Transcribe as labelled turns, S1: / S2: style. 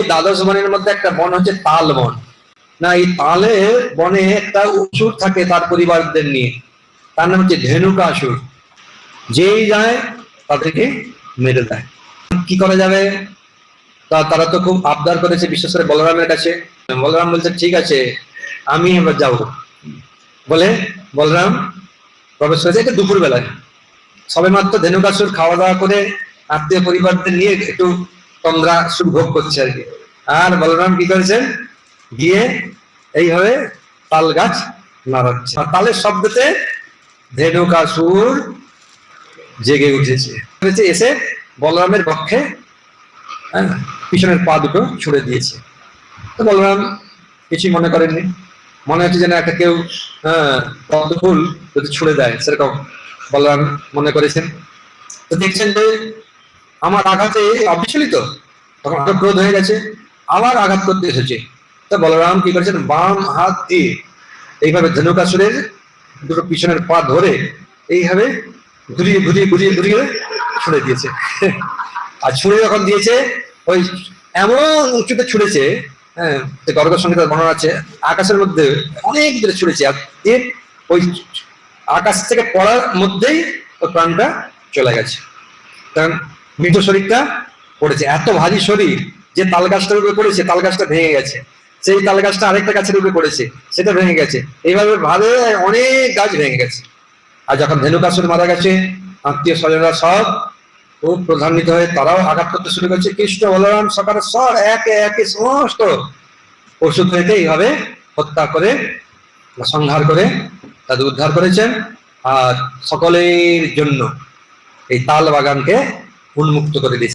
S1: দ্বাদশ বনের মধ্যে একটা বন হচ্ছে তাল বন। না, এই তালে বনে একটা অসুর থাকে তার পরিবারদের নিয়ে, তার নাম হচ্ছে ধেনুকাসুর। যেই যায় তাদেরকে মেরে দেয়। কি করা যাবে? তারা তো খুব আবদার করেছে, বিশেষ করে বলরামের কাছে। বলরাম বলছে ঠিক আছে, আমি এবার যাবো বলে বলরাম প্রবেশ করেছে। এটা দুপুর বেলায়, সবে মাত্র ধেনুকাসুর খাওয়া দাওয়া করে আত্মীয় পরিবারদের নিয়ে একটু তন্দ্রা সুখ ভোগ করছে আর কি। আর বলরাম কি করেছেন, গিয়ে এইভাবে তাল গাছ নাড়াচ্ছে, আর তালের শব্দতে ধেনুকাসুর জেগে উঠেছে। এসে বলরামের পক্ষে পিছনের পা দুটো ছুড়ে দিয়েছে। তো বলরাম কিছুই মনে করেননি, মনে হচ্ছে যেন একটা কেউ পদ্ম ফুল যদি ছুড়ে দেয় সেরকম বলরাম মনে করেছেন। তো দেখছেন যে আমার আঘাতে অবিচলিত, তখন আরো ক্রোধ হয়ে গেছে, আবার আঘাত করতে এসেছে। তো বলরাম কি করেছেন, বাম হাত দিয়ে এইভাবে ধনুকাসুরের দুটো পিছনের পা ধরে এইভাবে ঘুরিয়ে ঘুরিয়ে ঘুরিয়ে ঘুরিয়ে ছুড়ে দিয়েছে। আর ছুড়ে যখন দিয়েছে, ওই এমন উঁচুতে ছুড়েছে, হ্যাঁ, গর্গ সংগীতের বর্ণনা আছে, আকাশের মধ্যে অনেক দূরে ছুড়েছে, আর ওই আকাশ থেকে পড়ার মধ্যেই ওর প্রাণটা চলে গেছে। কারণ মৃত শরীরটা পড়েছে, এত ভারী শরীর যে তাল গাছটার উপরে পড়েছে, তাল গাছটা ভেঙে গেছে, সেই তাল গাছটা আরেকটা গাছের উপরে পড়েছে, সেটা ভেঙে গেছে, এইভাবে ভাবে অনেক গাছ ভেঙে গেছে। আর যখন ধেনুকাসুর মারা গেছে, আত্মীয় স্বজনরা সব খুব প্রধান্বিত হয়ে তারাও আঘাত করতে শুরু করেছে। কৃষ্ণ বলরাম সকালের সব একে একে সমস্ত পশু থেকে এইভাবে হত্যা করে সংহার করে তাদের উদ্ধার করেছেন, আর সকলের জন্য এই তাল বাগানকে উন্মুক্ত করে দিয়েছে।